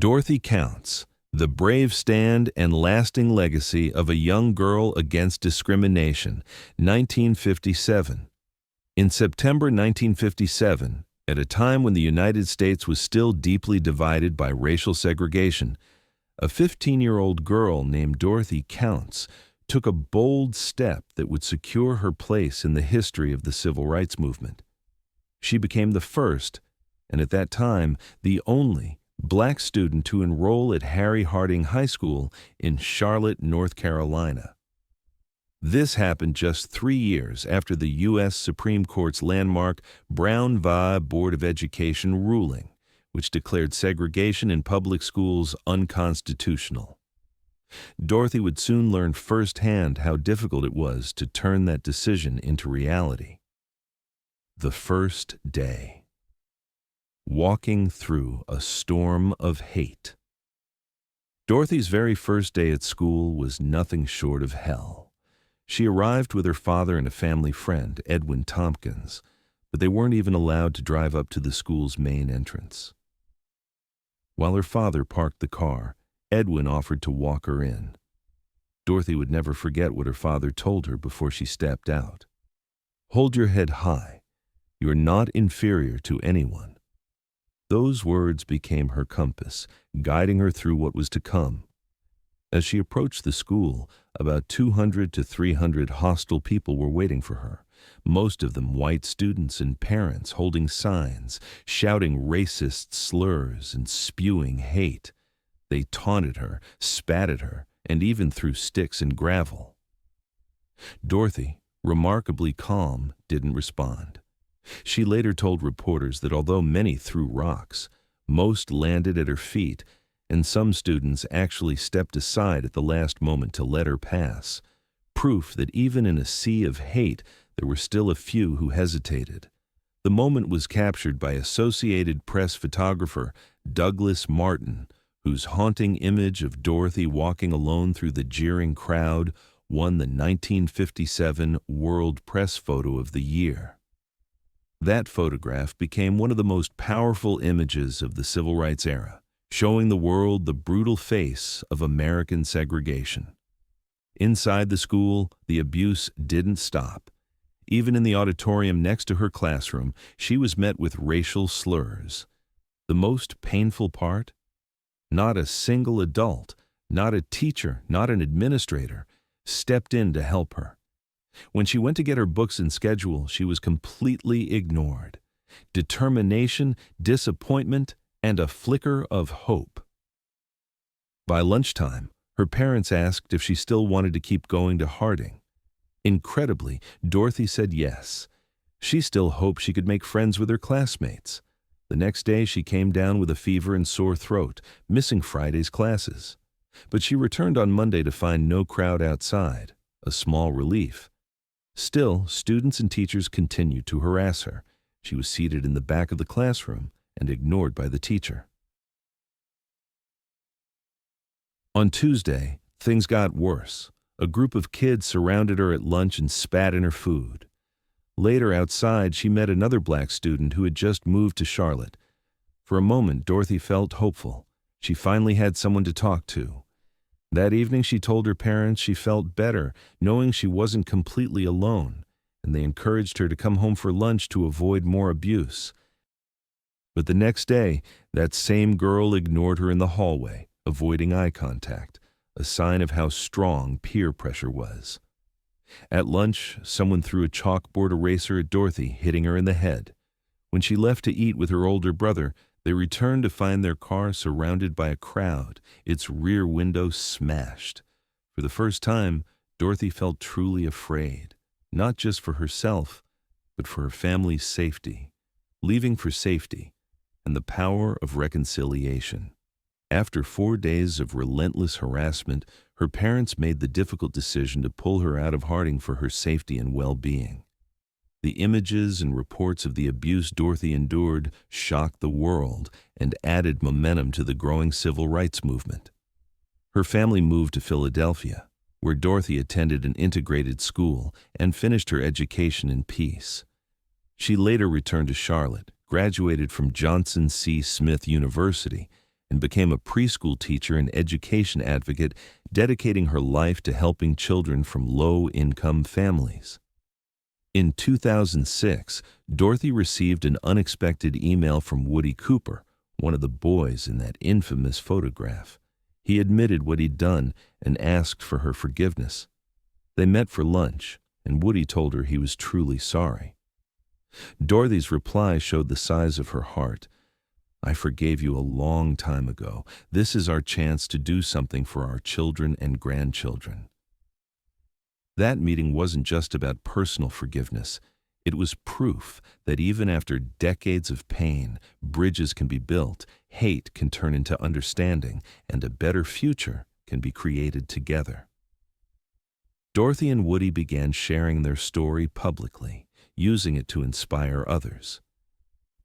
Dorothy Counts, the brave stand and lasting legacy of a young girl against discrimination, 1957. In September 1957, at a time when the United States was still deeply divided by racial segregation, a 15-year-old girl named Dorothy Counts took a bold step that would secure her place in the history of the civil rights movement. She became the first, and at that time, the only, black student to enroll at Harry Harding High School in Charlotte, North Carolina. This happened just 3 years after the U.S. Supreme Court's landmark Brown v. Board of Education ruling, which declared segregation in public schools unconstitutional. Dorothy would soon learn firsthand how difficult it was to turn that decision into reality. The first day. Walking through a storm of hate. Dorothy's very first day at school was nothing short of hell. She arrived with her father and a family friend, Edwin Tompkins, but they weren't even allowed to drive up to the school's main entrance. While her father parked the car, Edwin offered to walk her in. Dorothy would never forget what her father told her before she stepped out. "Hold your head high. You are not inferior to anyone." Those words became her compass, guiding her through what was to come. As she approached the school, about 200 to 300 hostile people were waiting for her, most of them white students and parents holding signs, shouting racist slurs and spewing hate. They taunted her, spat at her, and even threw sticks and gravel. Dorothy, remarkably calm, didn't respond. She later told reporters that although many threw rocks, most landed at her feet, and some students actually stepped aside at the last moment to let her pass, proof that even in a sea of hate, there were still a few who hesitated. The moment was captured by Associated Press photographer Douglas Martin, whose haunting image of Dorothy walking alone through the jeering crowd won the 1957 World Press Photo of the Year. That photograph became one of the most powerful images of the civil rights era, showing the world the brutal face of American segregation. Inside the school, the abuse didn't stop. Even in the auditorium next to her classroom, she was met with racial slurs. The most painful part? Not a single adult, not a teacher, not an administrator, stepped in to help her. When she went to get her books and schedule, she was completely ignored. Determination, disappointment, and a flicker of hope. By lunchtime, her parents asked if she still wanted to keep going to Harding. Incredibly, Dorothy said yes. She still hoped she could make friends with her classmates. The next day, she came down with a fever and sore throat, missing Friday's classes. But she returned on Monday to find no crowd outside, a small relief. Still, students and teachers continued to harass her. She was seated in the back of the classroom and ignored by the teacher. On Tuesday, things got worse. A group of kids surrounded her at lunch and spat in her food. Later, outside, she met another black student who had just moved to Charlotte. For a moment, Dorothy felt hopeful. She finally had someone to talk to. That evening, she told her parents she felt better, knowing she wasn't completely alone, and they encouraged her to come home for lunch to avoid more abuse. But the next day, that same girl ignored her in the hallway, avoiding eye contact, a sign of how strong peer pressure was. At lunch, someone threw a chalkboard eraser at Dorothy, hitting her in the head. When she left to eat with her older brother, they returned to find their car surrounded by a crowd, its rear window smashed. For the first time, Dorothy felt truly afraid, not just for herself, but for her family's safety, leaving for safety, and the power of reconciliation. After 4 days of relentless harassment, her parents made the difficult decision to pull her out of Harding for her safety and well-being. The images and reports of the abuse Dorothy endured shocked the world and added momentum to the growing civil rights movement. Her family moved to Philadelphia, where Dorothy attended an integrated school and finished her education in peace. She later returned to Charlotte, graduated from Johnson C. Smith University, and became a preschool teacher and education advocate, dedicating her life to helping children from low-income families. In 2006, Dorothy received an unexpected email from Woody Cooper, one of the boys in that infamous photograph. He admitted what he'd done and asked for her forgiveness. They met for lunch, and Woody told her he was truly sorry. Dorothy's reply showed the size of her heart. "I forgave you a long time ago. This is our chance to do something for our children and grandchildren." That meeting wasn't just about personal forgiveness. It was proof that even after decades of pain, bridges can be built, hate can turn into understanding, and a better future can be created together. Dorothy and Woody began sharing their story publicly, using it to inspire others.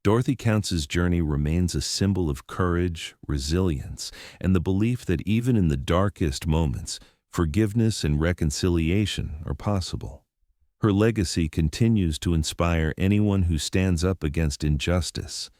Dorothy Counts' journey remains a symbol of courage, resilience, and the belief that even in the darkest moments, forgiveness and reconciliation are possible. Her legacy continues to inspire anyone who stands up against injustice,